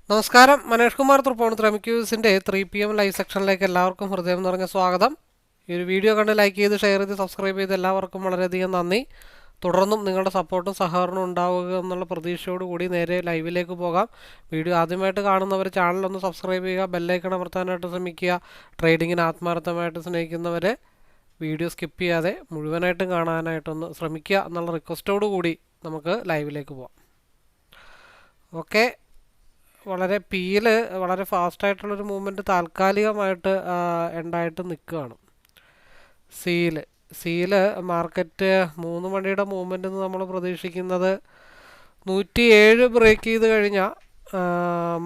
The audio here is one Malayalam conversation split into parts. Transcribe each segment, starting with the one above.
നമസ്കാരം, മനേഷ് കുമാർ തൃപ്പൂണിത്തുറ MQസിൻ്റെ 3 PM ലൈവ് സെക്ഷനിലേക്ക് എല്ലാവർക്കും ഹൃദയം നിറഞ്ഞ സ്വാഗതം. ഈ ഒരു വീഡിയോ കണ്ട് ലൈക്ക് ചെയ്ത് ഷെയർ ചെയ്ത് സബ്സ്ക്രൈബ് ചെയ്ത് എല്ലാവർക്കും വളരെയധികം നന്ദി. തുടർന്നും നിങ്ങളുടെ സപ്പോർട്ടും സഹകരണവും ഉണ്ടാവുക എന്നുള്ള പ്രതീക്ഷയോട് കൂടി നേരെ ലൈവിലേക്ക് പോകാം. വീഡിയോ ആദ്യമായിട്ട് കാണുന്നവർ ചാനലൊന്ന് സബ്സ്ക്രൈബ് ചെയ്യുക, ബെല്ലൈക്കൺ അമർത്താനായിട്ട് ശ്രമിക്കുക. ട്രേഡിങ്ങിന് ആത്മാർത്ഥമായിട്ട് സ്നേഹിക്കുന്നവരെ വീഡിയോ സ്കിപ്പ് ചെയ്യാതെ മുഴുവനായിട്ടും കാണാനായിട്ടൊന്ന് ശ്രമിക്കുക എന്നുള്ള റിക്വസ്റ്റോട് കൂടി നമുക്ക് ലൈവിലേക്ക് പോകാം. ഓക്കെ, വളരെ വളരെ ഫാസ്റ്റായിട്ടുള്ളൊരു മൂവ്മെൻറ്റ് താൽക്കാലികമായിട്ട് ഉണ്ടായിട്ട് നിൽക്കുകയാണ്. സീല് മാർക്കറ്റ് 3 മണിയുടെ മൂവ്മെൻറ്റ് നമ്മൾ പ്രതീക്ഷിക്കുന്നത് 107 ബ്രേക്ക് ചെയ്ത് കഴിഞ്ഞാൽ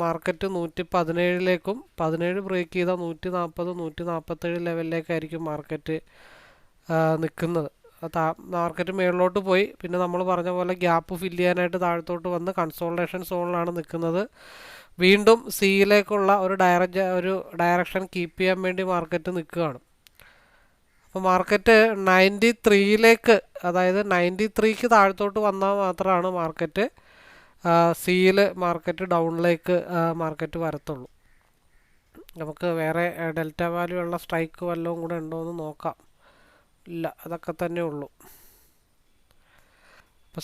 മാർക്കറ്റ് 117ലേക്കും 17 ബ്രേക്ക് ചെയ്താൽ 140 147 ലെവലിലേക്കായിരിക്കും മാർക്കറ്റ് നിൽക്കുന്നത്. മാർക്കറ്റ് മുകളിലോട്ട് പോയി പിന്നെ നമ്മൾ പറഞ്ഞ പോലെ ഗ്യാപ്പ് ഫില്ല് ചെയ്യാനായിട്ട് താഴത്തോട്ട് വന്ന് കൺസോൾട്ടേഷൻ സോണിലാണ് നിൽക്കുന്നത്. വീണ്ടും സിയിലേക്കുള്ള ഒരു ഡയറക്ഷൻ കീപ്പ് ചെയ്യാൻ വേണ്ടി മാർക്കറ്റ് നിൽക്കുകയാണ്. അപ്പോൾ മാർക്കറ്റ് 93ലേക്ക്, അതായത് 93ക്ക് താഴത്തോട്ട് വന്നാൽ മാത്രമാണ് മാർക്കറ്റ് മാർക്കറ്റ് ഡൗണിലേക്ക് മാർക്കറ്റ് വരത്തുള്ളൂ. നമുക്ക് വേറെ ഡെൽറ്റ വാല്യൂ ഉള്ള സ്ട്രൈക്ക് വല്ലതും കൂടെ ഉണ്ടോ എന്ന് നോക്കാം. ഇല്ല, അതൊക്കെ തന്നെ ഉള്ളൂ. അപ്പോൾ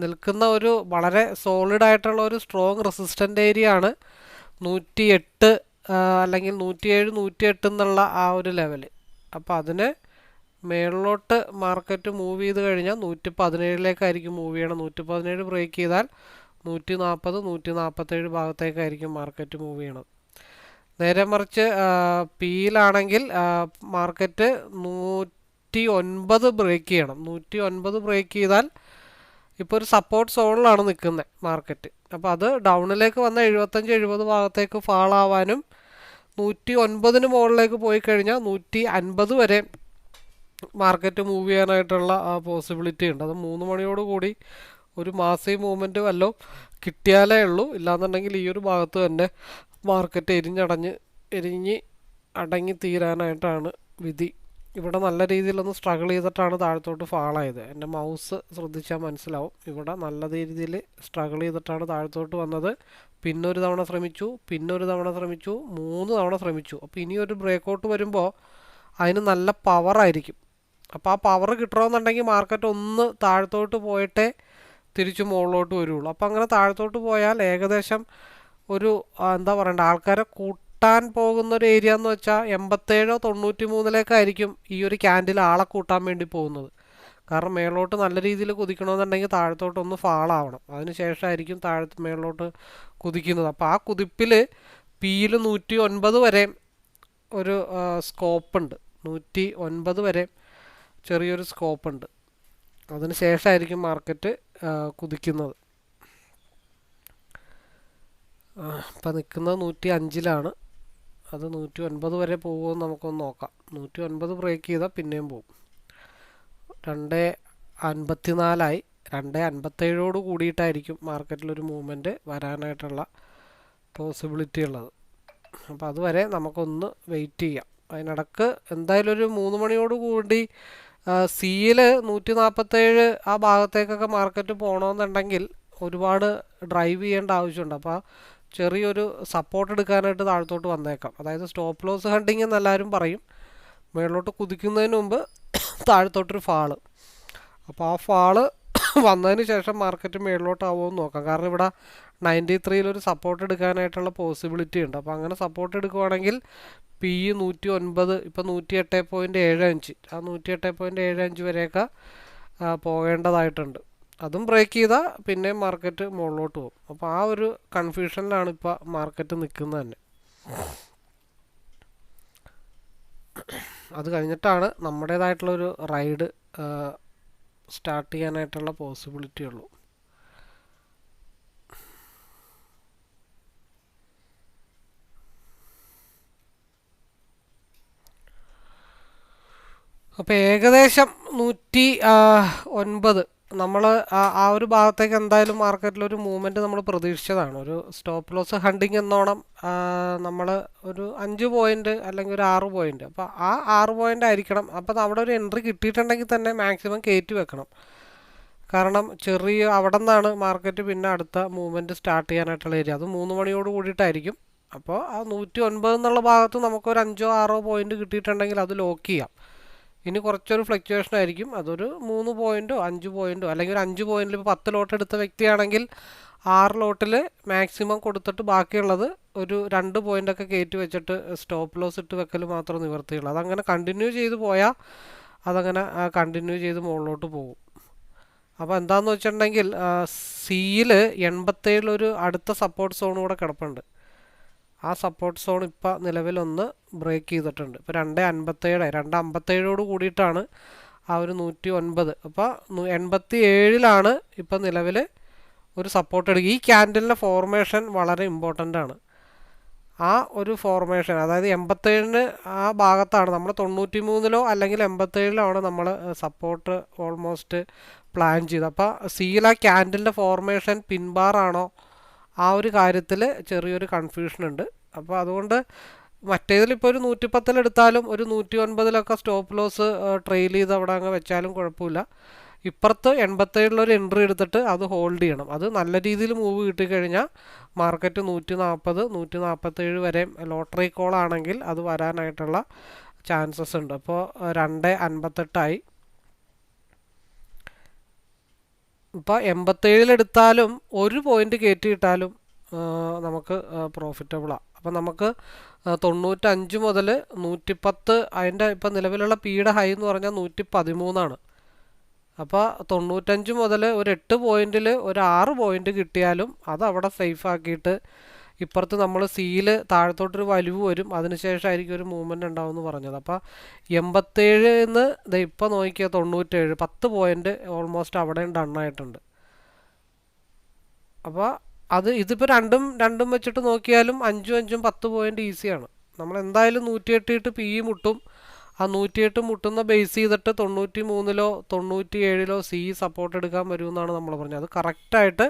നിൽക്കുന്ന ഒരു വളരെ സോളിഡായിട്ടുള്ള ഒരു സ്ട്രോങ് റെസിസ്റ്റൻ്റ് ഏരിയ ആണ് 108 അല്ലെങ്കിൽ 107 108 എന്നുള്ള ആ ഒരു ലെവല്. അപ്പോൾ അതിന് മേളിലോട്ട് മാർക്കറ്റ് മൂവ് ചെയ്ത് കഴിഞ്ഞാൽ 117ലേക്കായിരിക്കും മൂവ് ചെയ്യണം. 117 ബ്രേക്ക് ചെയ്താൽ 140 147 ഭാഗത്തേക്കായിരിക്കും മാർക്കറ്റ് മൂവ് ചെയ്യണം. നേരെ മറിച്ച് പിയിലാണെങ്കിൽ മാർക്കറ്റ് 109 ബ്രേക്ക് ചെയ്യണം. 109 ബ്രേക്ക് ചെയ്താൽ ഇപ്പോൾ ഒരു സപ്പോർട്ട് സോണിലാണ് നിൽക്കുന്നത് മാർക്കറ്റ്. അപ്പോൾ അത് ഡൗണിലേക്ക് വന്ന 75-70 ഭാഗത്തേക്ക് ഫാൾ ആവാനും 109ന് മുകളിലേക്ക് പോയി കഴിഞ്ഞാൽ 150 വരെ മാർക്കറ്റ് മൂവ് ചെയ്യാനായിട്ടുള്ള പോസിബിലിറ്റി ഉണ്ട്. അത് 3 മണിയോട് കൂടി ഒരു മാസീവ് മൂവ്മെൻറ്റ് വല്ലതും കിട്ടിയാലേ ഉള്ളൂ. ഇല്ലാന്നുണ്ടെങ്കിൽ ഈ ഒരു ഭാഗത്ത് തന്നെ മാർക്കറ്റ് എരിഞ്ഞ് അടങ്ങി തീരാനായിട്ടാണ് വിധി. ഇവിടെ നല്ല രീതിയിലൊന്ന് സ്ട്രഗിൾ ചെയ്തിട്ടാണ് താഴത്തോട്ട് ഫാളായത്. എൻ്റെ മൗസ് ശ്രദ്ധിച്ചാൽ മനസ്സിലാവും. ഇവിടെ നല്ല രീതിയിൽ സ്ട്രഗിൾ ചെയ്തിട്ടാണ് താഴത്തോട്ട് വന്നത്. പിന്നൊരു തവണ ശ്രമിച്ചു, 3 തവണ ശ്രമിച്ചു. അപ്പോൾ ഇനിയൊരു ബ്രേക്കൗട്ട് വരുമ്പോൾ അതിന് നല്ല പവറായിരിക്കും. അപ്പോൾ ആ പവർ കിട്ടണമെന്നുണ്ടെങ്കിൽ മാർക്കറ്റ് ഒന്ന് താഴത്തോട്ട് പോയിട്ടേ തിരിച്ച് മുകളിലോട്ട് വരുള്ളൂ. അപ്പോൾ അങ്ങനെ താഴത്തോട്ട് പോയാൽ ഏകദേശം ഒരു എന്താ പറയണ്ട, ആൾക്കാരെ കൂട്ടാൻ പോകുന്ന ഒരു ഏരിയ എന്ന് വെച്ചാൽ 87 93ലേക്കായിരിക്കും ഈ ഒരു ക്യാൻഡിൽ ആളെ കൂട്ടാൻ വേണ്ടി പോകുന്നത്. കാരണം മേളിലോട്ട് നല്ല രീതിയിൽ കുതിക്കണമെന്നുണ്ടെങ്കിൽ താഴത്തോട്ടൊന്ന് ഫാളാവണം. അതിന് ശേഷമായിരിക്കും മേളിലോട്ട് കുതിക്കുന്നത്. അപ്പോൾ ആ കുതിപ്പിൽ പിയിൽ 109 വരെ ഒരു സ്കോപ്പുണ്ട്. 109 വരെ ചെറിയൊരു സ്കോപ്പുണ്ട്. അതിന് ശേഷമായിരിക്കും മാർക്കറ്റ് കുതിക്കുന്നത്. ഇപ്പം നിൽക്കുന്നത് 105ലാണ്. അത് 109 വരെ പോകുമെന്ന് നമുക്കൊന്ന് നോക്കാം. 109 ബ്രേക്ക് ചെയ്താൽ പിന്നെയും പോകും. 254 257 കൂടിയിട്ടായിരിക്കും മാർക്കറ്റിലൊരു മൂവ്മെൻറ്റ് വരാനായിട്ടുള്ള പോസിബിലിറ്റി ഉള്ളത്. അപ്പോൾ അതുവരെ നമുക്കൊന്ന് വെയിറ്റ് ചെയ്യാം. അതിനിടക്ക് എന്തായാലും ഒരു 3 മണിയോട് കൂടി സിയിൽ 147 ആ ഭാഗത്തേക്കൊക്കെ മാർക്കറ്റ് പോകണമെന്നുണ്ടെങ്കിൽ ഒരുപാട് ഡ്രൈവ് ചെയ്യേണ്ട ആവശ്യമുണ്ട്. അപ്പോൾ ചെറിയൊരു സപ്പോർട്ട് എടുക്കാനായിട്ട് താഴത്തോട്ട് വന്നേക്കാം. അതായത് സ്റ്റോപ്പ് ലോസ് ഹണ്ടിങ് എന്ന് എല്ലാവരും പറയും. മുകളിലോട്ട് കുതിക്കുന്നതിന് മുമ്പ് താഴത്തോട്ടൊരു ഫാള്. അപ്പോൾ ആ ഫാള് വന്നതിന് ശേഷം മാർക്കറ്റ് മുകളിലോട്ടാവുമെന്ന് നോക്കാം. കാരണം ഇവിടെ 93 സപ്പോർട്ട് എടുക്കാനായിട്ടുള്ള പോസിബിലിറ്റി ഉണ്ട്. അപ്പോൾ അങ്ങനെ സപ്പോർട്ട് എടുക്കുവാണെങ്കിൽ പി 109, ഇപ്പോൾ 108.75, ആ 108.75 വരെയൊക്കെ പോകേണ്ടതായിട്ടുണ്ട്. അതും ബ്രേക്ക് ചെയ്താൽ പിന്നെ മാർക്കറ്റ് മുകളിലോട്ട് പോകും. അപ്പോൾ ആ ഒരു കൺഫ്യൂഷനിലാണ് ഇപ്പോൾ മാർക്കറ്റ് നിൽക്കുന്നത് തന്നെ. അത് കഴിഞ്ഞിട്ടാണ് നമ്മുടേതായിട്ടുള്ളൊരു റൈഡ് സ്റ്റാർട്ട് ചെയ്യാനായിട്ടുള്ള പോസിബിലിറ്റി ഉള്ളൂ. അപ്പോൾ ഏകദേശം 109 നമ്മൾ ആ ഒരു ഭാഗത്തേക്ക് എന്തായാലും മാർക്കറ്റിലൊരു മൂവ്മെൻറ്റ് നമ്മൾ പ്രതീക്ഷിച്ചതാണ്. ഒരു സ്റ്റോപ്പ് ലോസ് ഹണ്ടിങ് എന്നോണം നമ്മൾ ഒരു 5 പോയിൻ്റ് അല്ലെങ്കിൽ ഒരു 6 പോയിൻ്റ്, അപ്പോൾ ആ 6 പോയിൻ്റ് ആയിരിക്കണം. അപ്പോൾ അവിടെ ഒരു എൻട്രി കിട്ടിയിട്ടുണ്ടെങ്കിൽ തന്നെ മാക്സിമം കയറ്റി വെക്കണം. കാരണം ചെറിയ അവിടെ നിന്നാണ് മാർക്കറ്റ് പിന്നെ അടുത്ത മൂവ്മെൻറ്റ് സ്റ്റാർട്ട് ചെയ്യാനായിട്ടുള്ള ഏരിയ. അത് 3 മണിയോട് കൂടിയിട്ടായിരിക്കും. അപ്പോൾ ആ 109 എന്നുള്ള ഭാഗത്ത് നമുക്കൊരു 5-6 പോയിന്റ് കിട്ടിയിട്ടുണ്ടെങ്കിൽ അത് ലോക്ക് ചെയ്യാം. ഇനി കുറച്ചൊരു ഫ്ലക്ച്വേഷൻ ആയിരിക്കും. അതൊരു 3 പോയിന്റോ 5 പോയിന്റോ അല്ലെങ്കിൽ ഒരു 5 പോയിന്റിൽ ഇപ്പോൾ 10 ലോട്ട് എടുത്ത വ്യക്തിയാണെങ്കിൽ 6 ലോട്ടിൽ മാക്സിമം കൊടുത്തിട്ട് ബാക്കിയുള്ളത് ഒരു 2 പോയിന്റൊക്കെ കയറ്റി വെച്ചിട്ട് സ്റ്റോപ്പ് ലോസ് ഇട്ട് വെക്കൽ മാത്രം നിവർത്തിയുള്ളൂ. അതങ്ങനെ കണ്ടിന്യൂ ചെയ്ത് പോയാൽ അതങ്ങനെ കണ്ടിന്യൂ ചെയ്ത് മുകളിലോട്ട് പോകും. അപ്പോൾ എന്താണെന്ന് വെച്ചിട്ടുണ്ടെങ്കിൽ സിയിൽ 87 ഒരു അടുത്ത സപ്പോർട്ട് സോൺ കൂടെ കിടപ്പുണ്ട്. ആ സപ്പോർട്ട് സോൺ ഇപ്പോൾ നിലവിലൊന്ന് ബ്രേക്ക് ചെയ്തിട്ടുണ്ട്. ഇപ്പോൾ 2.57 കൂടിയിട്ടാണ് ആ ഒരു 109. അപ്പോൾ 87 ഇപ്പോൾ നിലവിൽ ഒരു സപ്പോർട്ട് എടുക്കുക. ഈ ക്യാൻഡലിൻ്റെ ഫോർമേഷൻ വളരെ ഇമ്പോർട്ടൻ്റ് ആണ്. ആ ഒരു ഫോർമേഷൻ അതായത് 87 ആ ഭാഗത്താണ് നമ്മൾ 93 അല്ലെങ്കിൽ 87 നമ്മൾ സപ്പോർട്ട് ഓൾമോസ്റ്റ് പ്ലാൻ ചെയ്തത്. അപ്പോൾ സിയിൽ ആ ക്യാൻഡലിൻ്റെ ഫോർമേഷൻ പിൻബാറാണോ ആ ഒരു കാര്യത്തിൽ ചെറിയൊരു കൺഫ്യൂഷൻ ഉണ്ട്. അപ്പോൾ അതുകൊണ്ട് മറ്റേതിലിപ്പോൾ ഒരു 110 എടുത്താലും ഒരു 109 സ്റ്റോപ്പ് ലോസ് ട്രെയിൽ ചെയ്ത് അവിടെ അങ്ങ് വെച്ചാലും കുഴപ്പമില്ല. ഇപ്പുറത്ത് 87 ഒരു എൻട്രി എടുത്തിട്ട് അത് ഹോൾഡ് ചെയ്യണം. അത് നല്ല രീതിയിൽ മൂവ് കിട്ടിക്കഴിഞ്ഞാൽ മാർക്കറ്റ് 140 147 വരെ ലോട്ടറി കോൾ ആണെങ്കിൽ അത് വരാനായിട്ടുള്ള ചാൻസസ് ഉണ്ട്. അപ്പോൾ 2.58 ഇപ്പോൾ 87 എടുത്താലും ഒരു പോയിന്റ് കയറ്റിയിട്ടാലും നമുക്ക് പ്രോഫിറ്റബിളാണ്. അപ്പം നമുക്ക് 95 മുതൽ 110 അതിൻ്റെ ഇപ്പം നിലവിലുള്ള പിയുടെ ഹൈ എന്ന് പറഞ്ഞാൽ 113. അപ്പോൾ 95 മുതൽ ഒരു 8 പോയിന്റിൽ ഒരു 6 പോയിന്റ് കിട്ടിയാലും അത് അവിടെ സേഫ് ആക്കിയിട്ട് ഇപ്പുറത്ത് നമ്മൾ സിയിൽ താഴത്തോട്ടൊരു വലിവ് വരും. അതിനുശേഷമായിരിക്കും ഒരു മൂവ്മെൻറ്റ് ഉണ്ടാവുമെന്ന് പറഞ്ഞത്. അപ്പോൾ 87 ഇപ്പോൾ നോക്കിയാൽ 97 10 പോയിന്റ് ഓൾമോസ്റ്റ് അവിടെ ഡണ്ണായിട്ടുണ്ട്. അപ്പോൾ ഇതിപ്പോൾ രണ്ടും വെച്ചിട്ട് നോക്കിയാലും 5 10 പോയിന്റ് ഈസിയാണ്. നമ്മൾ എന്തായാലും 108 ഇട്ട് പി മുട്ടും. ആ 108 മുട്ടുന്ന ബേസ് ചെയ്തിട്ട് 93 97 സി സപ്പോർട്ട് എടുക്കാൻ വരുമെന്നാണ് നമ്മൾ പറഞ്ഞത്. അത് കറക്റ്റായിട്ട്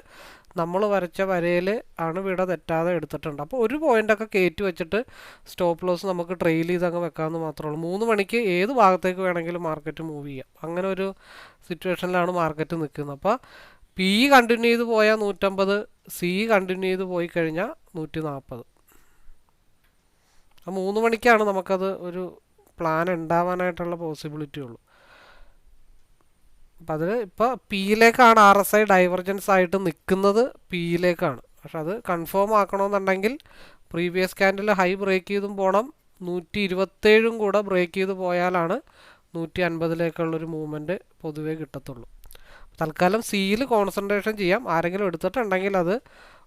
നമ്മൾ വരച്ച വരയിൽ ആണ് വിട തെറ്റാതെ എടുത്തിട്ടുണ്ട്. അപ്പോൾ ഒരു പോയിൻ്റൊക്കെ കയറ്റി വെച്ചിട്ട് സ്റ്റോപ്പ് ലോസ് നമുക്ക് ട്രെയിൽ ചെയ്ത് അങ്ങ് വെക്കാമെന്ന് മാത്രമേ ഉള്ളൂ. 3 മണിക്ക് ഏത് ഭാഗത്തേക്ക് വേണമെങ്കിലും മാർക്കറ്റ് മൂവ് ചെയ്യാം. അങ്ങനെ ഒരു സിറ്റുവേഷനിലാണ് മാർക്കറ്റ് നിൽക്കുന്നത്. അപ്പോൾ പി കണ്ടിന്യൂ ചെയ്ത് പോയാൽ 150, സി കണ്ടിന്യൂ ചെയ്ത് പോയി കഴിഞ്ഞാൽ 140. ആ 3 മണിക്കാണ് നമുക്കത് ഒരു പ്ലാൻ ഉണ്ടാവാനായിട്ടുള്ള പോസിബിലിറ്റി ഉള്ളൂ. അപ്പം അതിൽ ഇപ്പോൾ പിയിലേക്കാണ് RSI ഡൈവർജൻസ് ആയിട്ട് നിൽക്കുന്നത്, പിയിലേക്കാണ്. പക്ഷെ അത് കൺഫേം ആക്കണമെന്നുണ്ടെങ്കിൽ പ്രീവിയസ് ക്യാൻഡിൽ ഹൈ ബ്രേക്ക് ചെയ്തും പോകണം, 127 കൂടെ ബ്രേക്ക് ചെയ്ത് പോയാലാണ് 150 മൂവ്മെൻറ്റ് പൊതുവേ കിട്ടത്തുള്ളൂ. തൽക്കാലം സിയിൽ കോൺസെൻട്രേഷൻ ചെയ്യാം. ആരെങ്കിലും എടുത്തിട്ടുണ്ടെങ്കിൽ അത്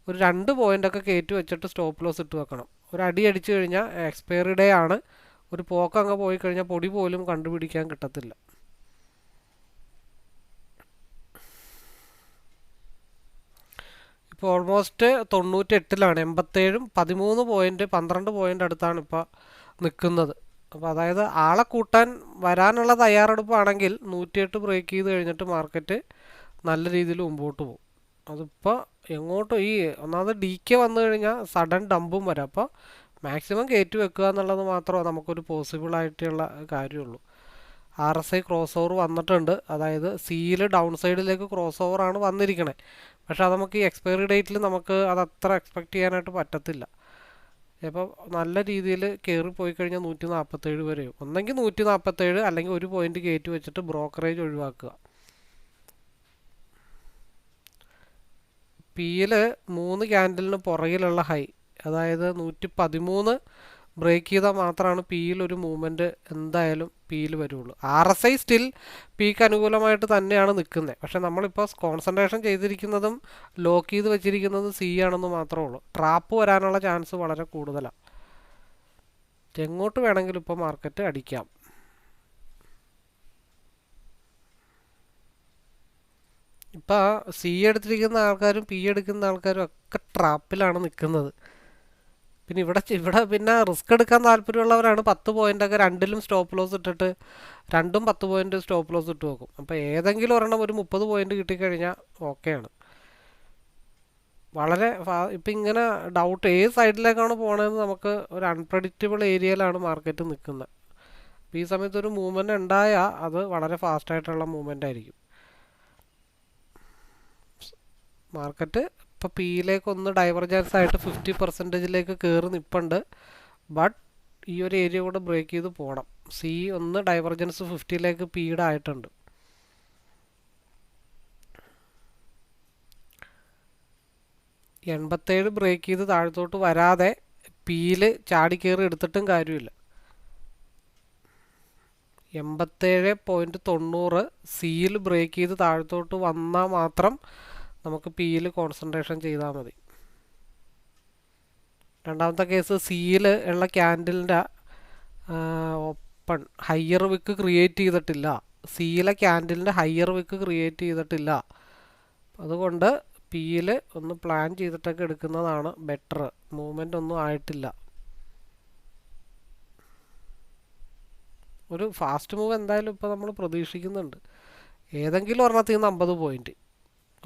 ഒരു 2 പോയിൻ്റൊക്കെ കയറ്റി വെച്ചിട്ട് സ്റ്റോപ്പ് ലോസ് ഇട്ട് വെക്കണം. ഒരു അടി അടിച്ചു കഴിഞ്ഞാൽ എക്സ്പയറി ഡേ ആണ്. ഒരു പോക്കങ്ങ് പോയി കഴിഞ്ഞാൽ പൊടി പോലും കണ്ടുപിടിക്കാൻ കിട്ടത്തില്ല. ഇപ്പോൾ ഓൾമോസ്റ്റ് 98 87 13 പോയിന്റ് 12 പോയിന്റ് അടുത്താണ് ഇപ്പോൾ നിൽക്കുന്നത്. അപ്പോൾ അതായത് ആളെ കൂട്ടാൻ വരാനുള്ള തയ്യാറെടുപ്പാണെങ്കിൽ 108 ബ്രേക്ക് ചെയ്ത് കഴിഞ്ഞിട്ട് മാർക്കറ്റ് നല്ല രീതിയിൽ മുമ്പോട്ട് പോകും. അതിപ്പോൾ എങ്ങോട്ടും ഈ ഒന്നാമത് DK വന്നു കഴിഞ്ഞാൽ സഡൻ ഡമ്പും വരാം. അപ്പോൾ മാക്സിമം കയറ്റി വെക്കുക എന്നുള്ളത് മാത്രമേ നമുക്കൊരു പോസിബിളായിട്ടുള്ള കാര്യമുള്ളൂ. RSI ക്രോസ് ഓവർ വന്നിട്ടുണ്ട്. അതായത് സിയിൽ ഡൗൺ സൈഡിലേക്ക് ക്രോസ് ഓവറാണ് വന്നിരിക്കണേ. പക്ഷെ അത് നമുക്ക് ഈ എക്സ്പയറി ഡേറ്റിൽ നമുക്ക് അത് അത്ര എക്സ്പെക്റ്റ് ചെയ്യാനായിട്ട് പറ്റത്തില്ല. ഇപ്പോൾ നല്ല രീതിയിൽ കയറി പോയി കഴിഞ്ഞാൽ 147 വരെയും, ഒന്നെങ്കിൽ 147 അല്ലെങ്കിൽ ഒരു പോയിന്റ് കയറ്റി വെച്ചിട്ട് ബ്രോക്കറേജ് ഒഴിവാക്കുക. പിയിൽ 3 ക്യാൻഡലിന് പുറകിലുള്ള ഹൈ അതായത് 113 ബ്രേക്ക് ചെയ്താൽ മാത്രമാണ് പിയിൽ ഒരു മൂവ്മെൻറ്റ് എന്തായാലും പിയിൽ വരുള്ളൂ. RSI സ്റ്റിൽ പിക്ക് അനുകൂലമായിട്ട് തന്നെയാണ് നിൽക്കുന്നത്. പക്ഷെ നമ്മളിപ്പോൾ കോൺസെൻട്രേഷൻ ചെയ്തിരിക്കുന്നതും ലോക്ക് ചെയ്ത് വെച്ചിരിക്കുന്നതും സി ആണെന്ന് മാത്രമേ ഉള്ളൂ. ട്രാപ്പ് വരാനുള്ള ചാൻസ് വളരെ കൂടുതലാണ്. എങ്ങോട്ട് വേണമെങ്കിലും ഇപ്പോൾ മാർക്കറ്റ് അടിക്കാം. ഇപ്പോൾ സി എടുത്തിരിക്കുന്ന ആൾക്കാരും പി എടുക്കുന്ന ആൾക്കാരും ഒക്കെ ട്രാപ്പിലാണ് നിൽക്കുന്നത്. പിന്നെ ഇവിടെ പിന്നെ റിസ്ക് എടുക്കാൻ താല്പര്യമുള്ളവരാണ് 10 പോയിൻ്റൊക്കെ രണ്ടിലും സ്റ്റോപ്പ് ലോസ് ഇട്ടിട്ട് 10 പോയിന്റ് സ്റ്റോപ്പ് ലോസ് ഇട്ട് നോക്കും. അപ്പോൾ ഏതെങ്കിലും ഒരെണ്ണം ഒരു 30 പോയിന്റ് കിട്ടിക്കഴിഞ്ഞാൽ ഓക്കെയാണ്. വളരെ ഇപ്പം ഇങ്ങനെ ഡൗട്ട് ഏത് സൈഡിലേക്കാണ് പോകണതെന്ന് നമുക്ക് ഒരു അൺപ്രഡിക്റ്റബിൾ ഏരിയയിലാണ് മാർക്കറ്റ് നിൽക്കുന്നത്. അപ്പോൾ ഈ സമയത്ത് ഒരു മൂവ്മെൻറ്റ് ഉണ്ടായാൽ അത് വളരെ ഫാസ്റ്റായിട്ടുള്ള മൂവ്മെൻ്റ് ആയിരിക്കും. മാർക്കറ്റ് ഇപ്പോൾ പിയിലേക്ക് ഒന്ന് ഡൈവർജൻസ് ആയിട്ട് 50%ലേക്ക് കയറി നിൽപ്പുണ്ട്. ബട്ട് ഈ ഒരു ഏരിയ കൂടെ ബ്രേക്ക് ചെയ്ത് പോകണം. സി ഒന്ന് ഡൈവർജൻസ് 50ലേക്ക് പിയുടെ ആയിട്ടുണ്ട്. എൺപത്തേഴ് ബ്രേക്ക് ചെയ്ത് താഴത്തോട്ട് വരാതെ പിയിൽ ചാടി കയറി എടുത്തിട്ടും കാര്യമില്ല. 87.90 സിയിൽ ബ്രേക്ക് ചെയ്ത് താഴത്തോട്ട് വന്നാൽ മാത്രം നമുക്ക് പിയിൽ കോൺസെൻട്രേഷൻ ചെയ്താൽ മതി. രണ്ടാമത്തെ കേസ് സിയിൽ ഉള്ള ക്യാൻഡിലിൻ്റെ ഓപ്പൺ ഹയർ വിക്ക് ക്രിയേറ്റ് ചെയ്തിട്ടില്ല. സിയിലെ ക്യാൻഡിലിൻ്റെ ഹയർ വിക്ക് ക്രിയേറ്റ് ചെയ്തിട്ടില്ല. അതുകൊണ്ട് പിയിൽ ഒന്ന് പ്ലാൻ ചെയ്തിട്ടൊക്കെ എടുക്കുന്നതാണ് ബെറ്റർ. മൂവ്മെൻ്റ് ഒന്നും ആയിട്ടില്ല. ഒരു ഫാസ്റ്റ് മൂവ് എന്തായാലും ഇപ്പോൾ നമ്മൾ പ്രതീക്ഷിക്കുന്നുണ്ട്. ഏതെങ്കിലും ഒരെണ്ണത്തിൽ നിന്ന് 50 പോയിൻറ്റ്,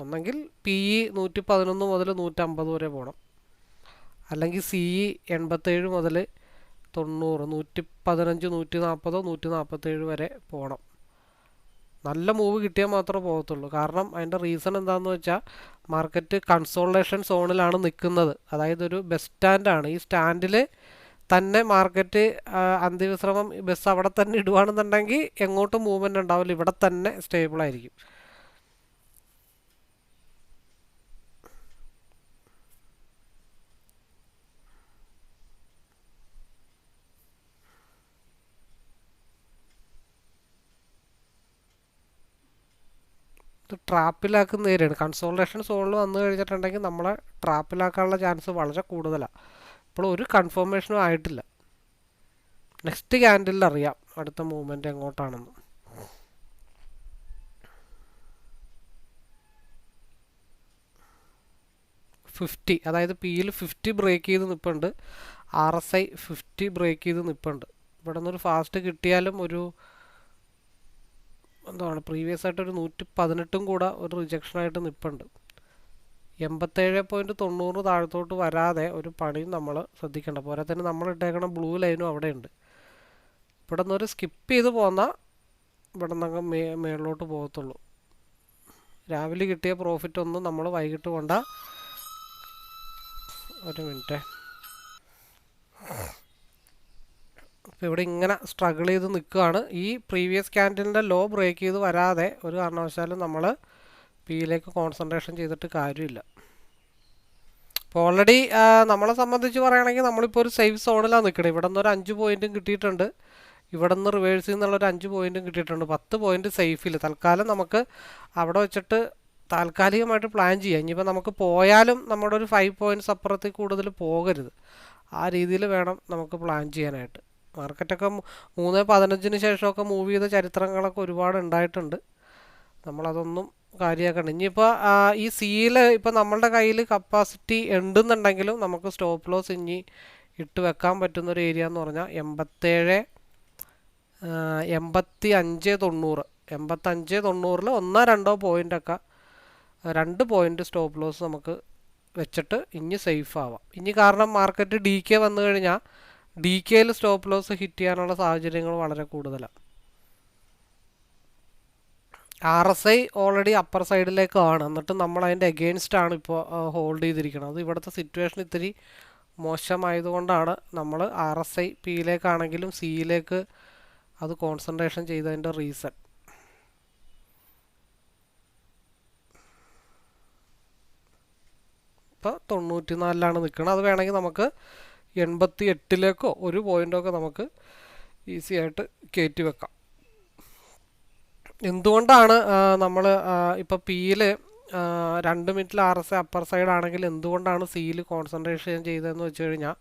ഒന്നെങ്കിൽ പി ഇ 111 മുതൽ 150 വരെ പോകണം, അല്ലെങ്കിൽ സി ഇ 87 മുതൽ 90, 115, 140, 147 വരെ പോകണം. നല്ല മൂവ് കിട്ടിയാൽ മാത്രമേ പോകത്തുള്ളൂ. കാരണം അതിൻ്റെ റീസൺ എന്താണെന്ന് വെച്ചാൽ മാർക്കറ്റ് കൺസോൾട്ടേഷൻ സോണിലാണ് നിൽക്കുന്നത്. അതായത് ഒരു ബസ് സ്റ്റാൻഡാണ്. ഈ സ്റ്റാൻഡിൽ തന്നെ മാർക്കറ്റ് അന്ത്യവിശ്രമം ബസ് അവിടെ തന്നെ ഇടുകയാണെന്നുണ്ടെങ്കിൽ എങ്ങോട്ടും മൂവ്മെൻ്റ് ഉണ്ടാവില്ല, ഇവിടെ തന്നെ സ്റ്റേബിളായിരിക്കും. ട്രാപ്പിലാക്കുന്ന ഏരിയയാണ്. കൺസോൾട്ടേഷൻ സോണിൽ വന്നു കഴിഞ്ഞിട്ടുണ്ടെങ്കിൽ നമ്മളെ ട്രാപ്പിലാക്കാനുള്ള ചാൻസ് വളരെ കൂടുതലാണ്. ഇപ്പോൾ ഒരു കൺഫർമേഷനും ആയിട്ടില്ല. നെക്സ്റ്റ് ക്യാൻഡിലിൽ അറിയാം അടുത്ത മൂവ്മെൻറ്റ് എങ്ങോട്ടാണെന്ന്. ഫിഫ്റ്റി, അതായത് പിയിൽ 50 ബ്രേക്ക് ചെയ്ത് നിൽപ്പുണ്ട്. RSI 50 ബ്രേക്ക് ചെയ്ത് നിൽപ്പുണ്ട്. ഇവിടെ നിന്നൊരു ഫാസ്റ്റ് കിട്ടിയാലും ഒരു എന്താണ് പ്രീവിയസ് ആയിട്ട് ഒരു 118 കൂടെ ഒരു റിജക്ഷനായിട്ട് നിൽപ്പുണ്ട്. 87.90 താഴത്തോട്ട് വരാതെ ഒരു പണിയും നമ്മൾ ശ്രദ്ധിക്കേണ്ട. പോരാ തന്നെ നമ്മൾ ഇട്ടേക്കണ ബ്ലൂ ലൈനും അവിടെ ഉണ്ട്. ഇവിടെ നിന്നൊരു സ്കിപ്പ് ചെയ്ത് പോന്നാൽ ഇവിടെ നിന്നങ്ങ് മേളിലോട്ട് പോകത്തുള്ളൂ. രാവിലെ കിട്ടിയ പ്രോഫിറ്റ് ഒന്നും നമ്മൾ വൈകിട്ട് കൊണ്ട. ഒരു മിനിറ്റ്, അപ്പോൾ ഇവിടെ ഇങ്ങനെ സ്ട്രഗിൾ ചെയ്ത് നിൽക്കുകയാണ്. ഈ പ്രീവിയസ് ക്യാൻഡിലിൻ്റെ ലോ ബ്രേക്ക് ചെയ്ത് വരാതെ ഒരു കാരണവശാലും നമ്മൾ പിയിലേക്ക് കോൺസെൻട്രേഷൻ ചെയ്തിട്ട് കാര്യമില്ല. അപ്പോൾ ഓൾറെഡി നമ്മളെ സംബന്ധിച്ച് പറയുകയാണെങ്കിൽ നമ്മളിപ്പോൾ ഒരു സേഫ് സോണിലാണ് നിൽക്കുന്നത്. ഇവിടെ നിന്ന് ഒരു 5 പോയിൻറ്റും കിട്ടിയിട്ടുണ്ട്. ഇവിടെ നിന്ന് റിവേഴ്സിൽ നിന്നുള്ളൊരു 5 പോയിൻറ്റും കിട്ടിയിട്ടുണ്ട്. 10 പോയിൻറ്റ് സേഫിൽ തൽക്കാലം നമുക്ക് അവിടെ വെച്ചിട്ട് താൽക്കാലികമായിട്ട് പ്ലാൻ ചെയ്യാം. ഇനിയിപ്പോൾ നമുക്ക് പോയാലും നമ്മുടെ ഒരു 5 പോയിൻറ്റ്സ് അപ്പുറത്തിൽ കൂടുതൽ പോകരുത്. ആ രീതിയിൽ വേണം നമുക്ക് പ്ലാൻ ചെയ്യാനായിട്ട്. മാർക്കറ്റൊക്കെ 3:15 ശേഷമൊക്കെ മൂവ് ചെയ്ത ചരിത്രങ്ങളൊക്കെ ഒരുപാട് ഉണ്ടായിട്ടുണ്ട്. നമ്മളതൊന്നും കാര്യമാക്കണം. ഇനിയിപ്പോൾ ഈ സിയിൽ ഇപ്പോൾ നമ്മളുടെ കയ്യിൽ കപ്പാസിറ്റി ഉണ്ടെന്നുണ്ടെങ്കിലും നമുക്ക് സ്റ്റോപ്പ് ലോസ് ഇനി ഇട്ട് വെക്കാൻ പറ്റുന്നൊരു ഏരിയ എന്ന് പറഞ്ഞാൽ 85-90. 85-90 1-2 പോയിൻ്റൊക്കെ 2 പോയിൻ്റ് സ്റ്റോപ്പ് ലോസ് നമുക്ക് വെച്ചിട്ട് ഇനി സേഫ് ആവാം. ഇനി കാരണം മാർക്കറ്റ് DK വന്നു കഴിഞ്ഞാൽ DKയിൽ സ്റ്റോപ്പ് ലോസ് ഹിറ്റ് ചെയ്യാനുള്ള സാഹചര്യങ്ങൾ വളരെ കൂടുതലാണ്. RSI ഓൾറെഡി അപ്പർ സൈഡിലേക്കാണ്, എന്നിട്ട് നമ്മൾ അതിൻ്റെ എഗെയിൻസ്റ്റ് ആണ് ഇപ്പോൾ ഹോൾഡ് ചെയ്തിരിക്കുന്നത്. അത് ഇവിടുത്തെ സിറ്റുവേഷൻ ഇത്തിരി മോശമായതുകൊണ്ടാണ് നമ്മൾ RSI പിയിലേക്കാണെങ്കിലും സിയിലേക്ക് അത് കോൺസെൻട്രേഷൻ ചെയ്തതിൻ്റെ റീസൺ. ഇപ്പോൾ 94ലാണ് നിൽക്കുന്നത്. അത് വേണമെങ്കിൽ നമുക്ക് 88ലേക്കോ ഒരു പോയിൻ്റൊക്കെ നമുക്ക് ഈസി ആയിട്ട് കയറ്റി വെക്കാം. എന്തുകൊണ്ടാണ് നമ്മൾ ഇപ്പോൾ പിയിൽ 2 മിനിറ്റിൽ RSI അപ്പർ സൈഡ് ആണെങ്കിൽ എന്തുകൊണ്ടാണ് സിയിൽ കോൺസെൻട്രേഷൻ ചെയ്തതെന്ന് വെച്ച് കഴിഞ്ഞാൽ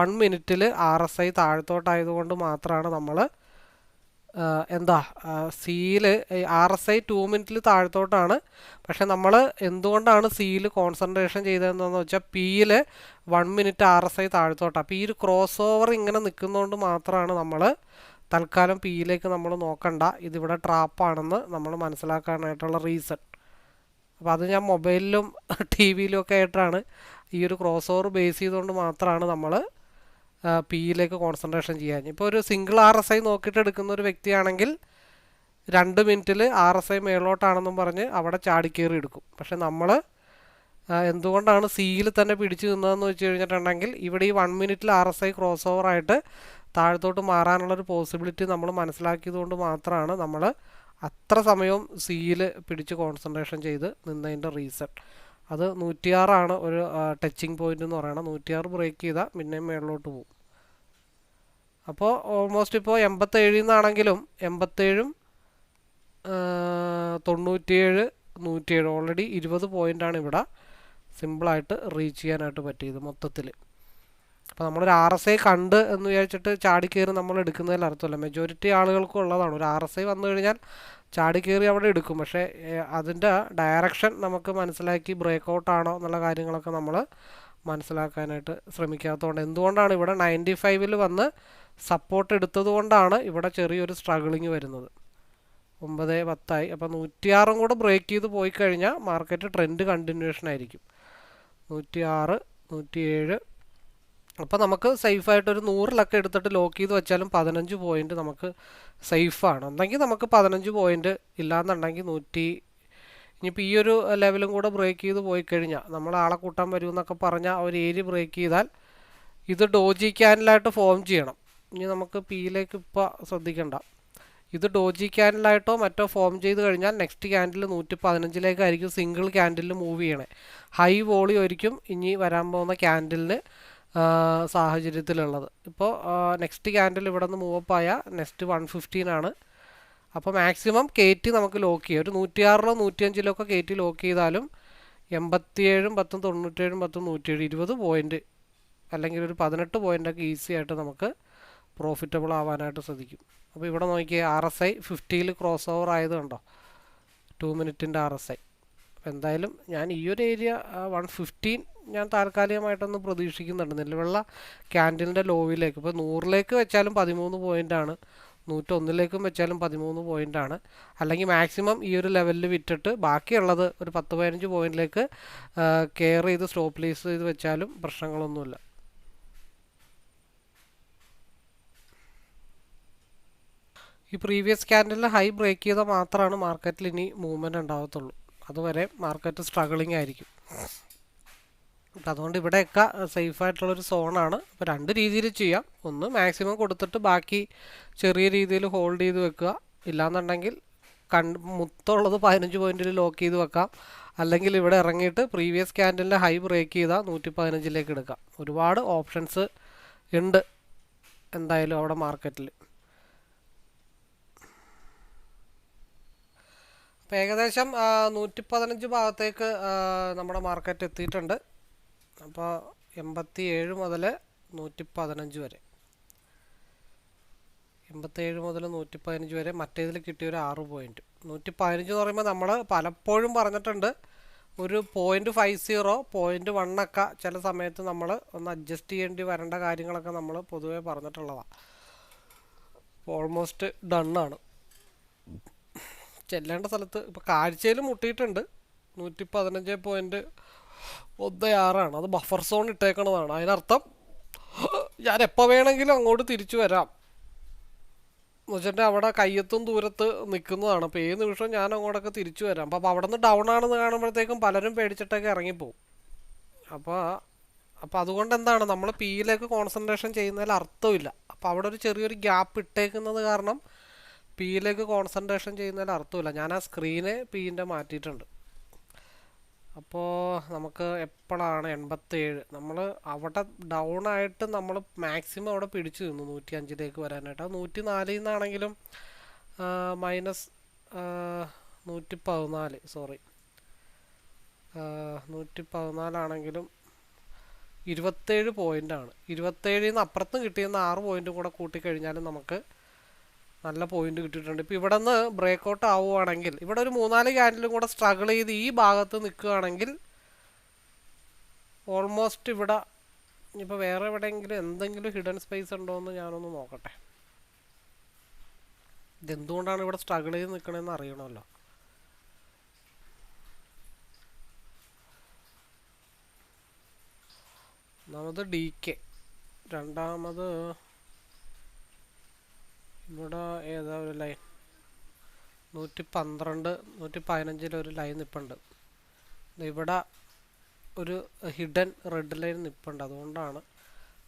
1 മിനിറ്റിൽ RSI താഴത്തോട്ടായതുകൊണ്ട് മാത്രമാണ് നമ്മൾ സിയിൽ RSI 2 മിനിറ്റിൽ താഴത്തോട്ടാണ്. പക്ഷെ നമ്മൾ എന്തുകൊണ്ടാണ് സിയിൽ കോൺസെൻട്രേഷൻ ചെയ്തതെന്ന് വെച്ചാൽ പിയിൽ 1 മിനിറ്റ് RSI താഴത്തോട്ടാണ്. അപ്പോൾ ഈ ഒരു ക്രോസ് ഓവർ ഇങ്ങനെ നിൽക്കുന്നതുകൊണ്ട് മാത്രമാണ് നമ്മൾ തൽക്കാലം പിയിലേക്ക് നമ്മൾ നോക്കണ്ട, ഇതിവിടെ ട്രാപ്പാണെന്ന് നമ്മൾ മനസ്സിലാക്കാനായിട്ടുള്ള റീസൺ. അപ്പോൾ അത് ഞാൻ മൊബൈലിലും TV-യിലും ഒക്കെ ആയിട്ടാണ് ഈ ഒരു ക്രോസ് ഓവർ ബേസ് ചെയ്തുകൊണ്ട് മാത്രമാണ് നമ്മൾ പിയിലേക്ക് കോൺസെൻട്രേഷൻ ചെയ്യാൻ. ഇപ്പോൾ ഒരു സിംഗിൾ RSI നോക്കിയിട്ട് എടുക്കുന്ന ഒരു വ്യക്തിയാണെങ്കിൽ 2 മിനിറ്റിൽ RSI മേളോട്ടാണെന്നും പറഞ്ഞ് അവിടെ ചാടിക്കേറി എടുക്കും. പക്ഷെ നമ്മൾ എന്തുകൊണ്ടാണ് സിയിൽ തന്നെ പിടിച്ചു നിന്നതെന്ന് വെച്ച് കഴിഞ്ഞിട്ടുണ്ടെങ്കിൽ ഇവിടെ ഈ 1 മിനിറ്റിൽ RSI ക്രോസ് ഓവർ ആയിട്ട് താഴത്തോട്ട് മാറാനുള്ളൊരു പോസിബിലിറ്റി നമ്മൾ മനസ്സിലാക്കിയത് കൊണ്ട് മാത്രമാണ് നമ്മൾ അത്ര സമയവും സിയിൽ പിടിച്ച് കോൺസെൻട്രേഷൻ ചെയ്ത് നിന്നതിൻ്റെ റീസൺ. അത് 106 ഒരു ടച്ചിങ് പോയിന്റ് എന്ന് പറയുന്നത്. 106 ബ്രേക്ക് ചെയ്താൽ പിന്നെയും മേളിലോട്ട് പോകും. അപ്പോൾ ഓൾമോസ്റ്റ് ഇപ്പോൾ 87 നിന്നാണെങ്കിലും 87ഉം 97 107 ഓൾറെഡി 20 പോയിൻ്റാണ് ഇവിടെ സിമ്പിളായിട്ട് റീച്ച് ചെയ്യാനായിട്ട് പറ്റിയത് മൊത്തത്തിൽ. അപ്പോൾ നമ്മളൊരു RSI കണ്ട് എന്ന് വിചാരിച്ചിട്ട് ചാടിക്കയറി നമ്മൾ എടുക്കുന്നതിൽ അർത്ഥമില്ല. മെജോറിറ്റി ആളുകൾക്കും ഉള്ളതാണ്. ഒരു RSI വന്നു കഴിഞ്ഞാൽ ചാടിക്കയറി അവിടെ എടുക്കും. പക്ഷേ അതിൻ്റെ ഡയറക്ഷൻ നമുക്ക് മനസ്സിലാക്കി ബ്രേക്ക് ഔട്ട് ആണോ എന്നുള്ള കാര്യങ്ങളൊക്കെ നമ്മൾ മനസ്സിലാക്കാനായിട്ട് ശ്രമിക്കാത്തതുകൊണ്ട്, എന്തുകൊണ്ടാണ് ഇവിടെ 95ൽ വന്ന് സപ്പോർട്ട് എടുത്തത് കൊണ്ടാണ് ഇവിടെ ചെറിയൊരു സ്ട്രഗിളിങ് വരുന്നത്. 9-10 അപ്പോൾ 106 കൂടെ ബ്രേക്ക് ചെയ്ത് പോയി കഴിഞ്ഞാൽ മാർക്കറ്റ് ട്രെൻഡ് കണ്ടിന്യൂഷൻ ആയിരിക്കും. 106 107 അപ്പോൾ നമുക്ക് സേഫായിട്ടൊരു 100 എടുത്തിട്ട് ലോക്ക് ചെയ്ത് വെച്ചാലും 15 പോയിന്റ് നമുക്ക് സേഫാണ്. എന്തെങ്കിൽ നമുക്ക് 15 പോയിന്റ്, ഇല്ലാന്നുണ്ടെങ്കിൽ ഇനിയിപ്പോൾ ഈ ഒരു ലെവലും കൂടെ ബ്രേക്ക് ചെയ്ത് പോയി കഴിഞ്ഞാൽ നമ്മൾ ആളെ കൂട്ടാൻ വരുമെന്നൊക്കെ പറഞ്ഞാൽ ആ ഒരു ഏരിയ ബ്രേക്ക് ചെയ്താൽ ഇത് ഡോജി ക്യാൻഡിലായിട്ട് ഫോം ചെയ്യണം. ഇനി നമുക്ക് പിയിലേക്ക് ഇപ്പോൾ ശ്രദ്ധിക്കണ്ട. ഇത് ഡോജി ക്യാൻഡിലായിട്ടോ മറ്റോ ഫോം ചെയ്ത് കഴിഞ്ഞാൽ നെക്സ്റ്റ് ക്യാൻഡിൽ 115ലേക്കായിരിക്കും സിംഗിൾ ക്യാൻഡിൽ മൂവ് ചെയ്യണേ. ഹൈ വോളിയം ആയിരിക്കും ഇനി വരാൻ പോകുന്ന ക്യാൻഡിലിന് സാഹചര്യത്തിലുള്ളത്. ഇപ്പോൾ നെക്സ്റ്റ് ക്യാൻഡിൽ ഇവിടെ നിന്ന് മൂവപ്പ് ആയാൽ നെക്സ്റ്റ് 115 ആണ്. അപ്പോൾ മാക്സിമം കയറ്റി നമുക്ക് ലോക്ക് ചെയ്യാം. ഒരു 106 105 കയറ്റി ലോക്ക് ചെയ്താലും 87 10 97 10 107 20 പോയിന്റ് അല്ലെങ്കിൽ ഒരു 18 പോയിൻ്റൊക്കെ ഈസി ആയിട്ട് നമുക്ക് പ്രോഫിറ്റബിൾ ആവാനായിട്ട് സാധിക്കും. അപ്പോൾ ഇവിടെ നോക്കിയാൽ RSI 50ൽ ക്രോസ് ഓവർ ആയത് കണ്ടോ, 2 മിനിറ്റിൻ്റെ RSI. അപ്പോൾ എന്തായാലും ഞാൻ ഈ ഒരു ഏരിയ 115 ഞാൻ താൽക്കാലികമായിട്ടൊന്ന് പ്രതീക്ഷിക്കുന്നുണ്ട്. നിലവിലുള്ള ക്യാൻഡിലിൻ്റെ ലോവിലേക്ക് ഇപ്പോൾ 100ലേക്ക് വെച്ചാലും 13 പോയിൻ്റാണ്, 101ലേക്കും വെച്ചാലും 13 പോയിൻ്റാണ്. അല്ലെങ്കിൽ മാക്സിമം ഈ ഒരു ലെവലിൽ വിറ്റിട്ട് ബാക്കിയുള്ളത് ഒരു 10-15 പോയിന്റിലേക്ക് കെയർ ചെയ്ത് സ്റ്റോപ്പ് ലീസ് ചെയ്ത് വെച്ചാലും പ്രശ്നങ്ങളൊന്നുമില്ല. ഈ പ്രീവിയസ് ക്യാൻഡിലിൽ ഹൈ ബ്രേക്ക് ചെയ്താൽ മാത്രമാണ് മാർക്കറ്റിൽ ഇനി മൂവ്മെൻറ്റ് ഉണ്ടാകത്തുള്ളൂ. അതുവരെ മാർക്കറ്റ് സ്ട്രഗിളിംഗ് ആയിരിക്കും. അപ്പം അതുകൊണ്ട് ഇവിടെയൊക്കെ സേഫായിട്ടുള്ളൊരു സോണാണ്. അപ്പോൾ 2 രീതിയിൽ ചെയ്യാം. ഒന്ന് മാക്സിമം കൊടുത്തിട്ട് ബാക്കി ചെറിയ രീതിയിൽ ഹോൾഡ് ചെയ്ത് വെക്കുക. ഇല്ലാന്നുണ്ടെങ്കിൽ മൊത്തമുള്ളത് 15 പോയിന്റിൽ ലോക്ക് ചെയ്ത് വെക്കാം. അല്ലെങ്കിൽ ഇവിടെ ഇറങ്ങിയിട്ട് പ്രീവിയസ് ക്യാൻഡിലിൻ്റെ ഹൈ ബ്രേക്ക് ചെയ്താൽ 115ലേക്ക് എടുക്കാം. ഒരുപാട് ഓപ്ഷൻസ് ഉണ്ട് എന്തായാലും അവിടെ മാർക്കറ്റിൽ. അപ്പോൾ ഏകദേശം 115 ഭാഗത്തേക്ക് നമ്മുടെ മാർക്കറ്റ് എത്തിയിട്ടുണ്ട്. അപ്പോൾ 87 മുതൽ 115 വരെ, 87 മുതൽ 115 വരെ മറ്റേതിൽ കിട്ടിയൊരു 6 പോയിന്റ്. 115 എന്ന് പറയുമ്പോൾ നമ്മൾ പലപ്പോഴും പറഞ്ഞിട്ടുണ്ട് ഒരു 0.50 0.1 ഒക്കെ ചില സമയത്ത് നമ്മൾ ഒന്ന് അഡ്ജസ്റ്റ് ചെയ്യേണ്ടി വരേണ്ട കാര്യങ്ങളൊക്കെ നമ്മൾ പൊതുവേ പറഞ്ഞിട്ടുള്ളതാണ്. ഓൾമോസ്റ്റ് ഡണ്ണാണ്. ചെല്ലേണ്ട സ്ഥലത്ത് ഇപ്പോൾ കാഴ്ചയിൽ മുട്ടിയിട്ടുണ്ട്. 115.16 അത് ബഫർ സോൺ ഇട്ടേക്കണതാണ്. അതിനർത്ഥം ഞാൻ എപ്പോൾ വേണമെങ്കിലും അങ്ങോട്ട് തിരിച്ചു വരാം എന്ന് വെച്ചിട്ട് അവിടെ കയ്യെത്തും ദൂരത്ത് നിൽക്കുന്നതാണ്. അപ്പോൾ ഏത് നിമിഷവും ഞാൻ അങ്ങോട്ടൊക്കെ തിരിച്ചു വരാം. അപ്പോൾ അവിടെ നിന്ന് ഡൗൺ ആണെന്ന് കാണുമ്പോഴത്തേക്കും പലരും പേടിച്ചിട്ടൊക്കെ ഇറങ്ങിപ്പോവും. അപ്പോൾ അതുകൊണ്ട് എന്താണ് നമ്മൾ പിയിലേക്ക് കോൺസെൻട്രേഷൻ ചെയ്യുന്നതിൽ അർത്ഥമില്ല. അപ്പോൾ അവിടെ ഒരു ചെറിയൊരു ഗ്യാപ്പ് ഇട്ടേക്കുന്നത് കാരണം പിയിലേക്ക് കോൺസെൻട്രേഷൻ ചെയ്യുന്നതിൽ അർത്ഥമില്ല. ഞാൻ ആ സ്ക്രീന് പിൻ്റെ മാറ്റിയിട്ടുണ്ട്. അപ്പോൾ നമുക്ക് എപ്പോഴാണ് 87 നമ്മൾ അവിടെ ഡൗൺ ആയിട്ട് നമ്മൾ മാക്സിമം അവിടെ പിടിച്ചു നിന്നു 105ലേക്ക് വരാനായിട്ട്. അത് 104 നിന്നാണെങ്കിലും -114 114 ആണെങ്കിലും 27 പോയിൻ്റാണ്. 27 നിന്ന് അപ്പുറത്തും കിട്ടിയെന്ന് 6 പോയിൻ്റ് കൂടെ കൂട്ടിക്കഴിഞ്ഞാലും നമുക്ക് നല്ല പോയിന്റ് കിട്ടിയിട്ടുണ്ട്. ഇപ്പോൾ ഇവിടെ നിന്ന് ബ്രേക്കൗട്ട് ആവുകയാണെങ്കിൽ ഇവിടെ ഒരു 3-4 ക്യാൻഡിലും കൂടെ സ്ട്രഗിൾ ചെയ്ത് ഈ ഭാഗത്ത് നിൽക്കുകയാണെങ്കിൽ ഓൾമോസ്റ്റ് ഇവിടെ ഇപ്പോൾ വേറെ എവിടെയെങ്കിലും എന്തെങ്കിലും ഹിഡൻ സ്പേസ് ഉണ്ടോ എന്ന് ഞാനൊന്ന് നോക്കട്ടെ. ഇതെന്തുകൊണ്ടാണ് ഇവിടെ സ്ട്രഗിൾ ചെയ്ത് നിൽക്കണമെന്ന് അറിയണമല്ലോ. ഒന്നാമത് DK, രണ്ടാമത് ഇവിടെ ഏതാ ഒരു ലൈൻ 112 115 ഒരു ലൈൻ നിൽപ്പുണ്ട്. ഇവിടെ ഒരു ഹിഡൻ റെഡ് ലൈൻ നിൽപ്പുണ്ട്. അതുകൊണ്ടാണ്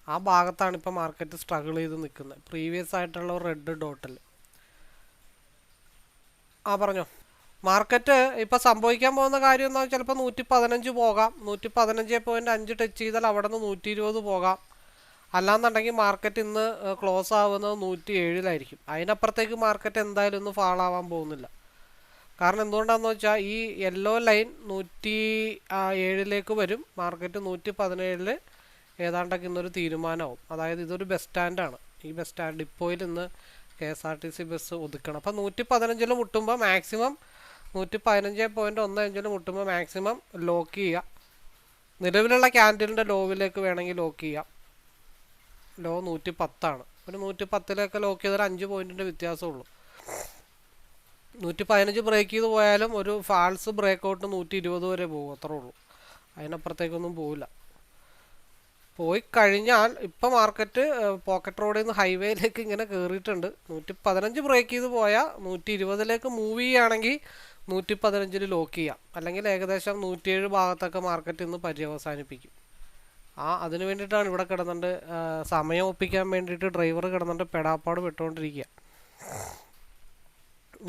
ആ ഭാഗത്താണ് ഇപ്പോൾ മാർക്കറ്റ് സ്ട്രഗിൾ ചെയ്ത് നിൽക്കുന്നത്, പ്രീവിയസ് ആയിട്ടുള്ള റെഡ് ഡോട്ടിൽ. ആ പറഞ്ഞോ. മാർക്കറ്റ് ഇപ്പോൾ സംഭവിക്കാൻ പോകുന്ന കാര്യം എന്താണെന്ന് ചിലപ്പോൾ 115 പോകാം, 115.5 ടച്ച് ചെയ്താൽ അവിടെ നിന്ന് 120 പോകാം. അല്ലാന്നുണ്ടെങ്കിൽ മാർക്കറ്റ് ഇന്ന് ക്ലോസ് ആവുന്നത് 107-ലായിരിക്കും. അതിനപ്പുറത്തേക്ക് മാർക്കറ്റ് എന്തായാലും ഇന്ന് ഫാൾ ആവാൻ പോകുന്നില്ല. കാരണം എന്തുകൊണ്ടാണെന്ന് വെച്ചാൽ ഈ യെല്ലോ ലൈൻ 107-ലേക്ക് വരും, മാർക്കറ്റ് 117 ഏതാണ്ടൊക്കെ ഇന്നൊരു തീരുമാനമാവും. അതായത് ഇതൊരു ബസ് സ്റ്റാൻഡാണ്. ഈ ബസ് സ്റ്റാൻഡ് ഡിപ്പോയിൽ ഇന്ന് KSRTC ബസ് ഒതുക്കണം. അപ്പോൾ 115 മുട്ടുമ്പോൾ മാക്സിമം 115.15 മുട്ടുമ്പോൾ മാക്സിമം ലോക്ക് ചെയ്യുക. നിലവിലുള്ള ക്യാൻഡിലിൻ്റെ ലോവിലേക്ക് വേണമെങ്കിൽ ലോക്ക് ചെയ്യാം. ലോ 110 ഒരു 110-ലേക്ക് ലോക്ക് ചെയ്താൽ 5 പോയിൻറ്റിൻ്റെ വ്യത്യാസമുള്ളൂ. 115 ബ്രേക്ക് ചെയ്ത് പോയാലും ഒരു ഫാൾസ് ബ്രേക്ക് ഔട്ട് 120 വരെ പോകും, അത്രേ ഉള്ളൂ. അതിനപ്പുറത്തേക്കൊന്നും പോവില്ല. പോയി കഴിഞ്ഞാൽ ഇപ്പം മാർക്കറ്റ് പോക്കറ്റ് റോഡിൽ നിന്ന് ഹൈവേയിലേക്ക് ഇങ്ങനെ കയറിയിട്ടുണ്ട്. 115 ബ്രേക്ക് ചെയ്ത് പോയാൽ 120-ലേക്ക് മൂവ് ചെയ്യുകയാണെങ്കിൽ 115-ൽ ലോക്ക് ചെയ്യാം. അല്ലെങ്കിൽ ഏകദേശം 107 ഭാഗത്തൊക്കെ മാർക്കറ്റ് ഇന്ന് പര്യവസാനിപ്പിക്കും. അതിന് വേണ്ടിയിട്ടാണ് ഇവിടെ കിടന്നുകൊണ്ട് സമയം ഒപ്പിക്കാൻ വേണ്ടിയിട്ട് ഡ്രൈവർ കിടന്നുകൊണ്ട് പെടാപ്പാട് വിട്ടുകൊണ്ടിരിക്കുക.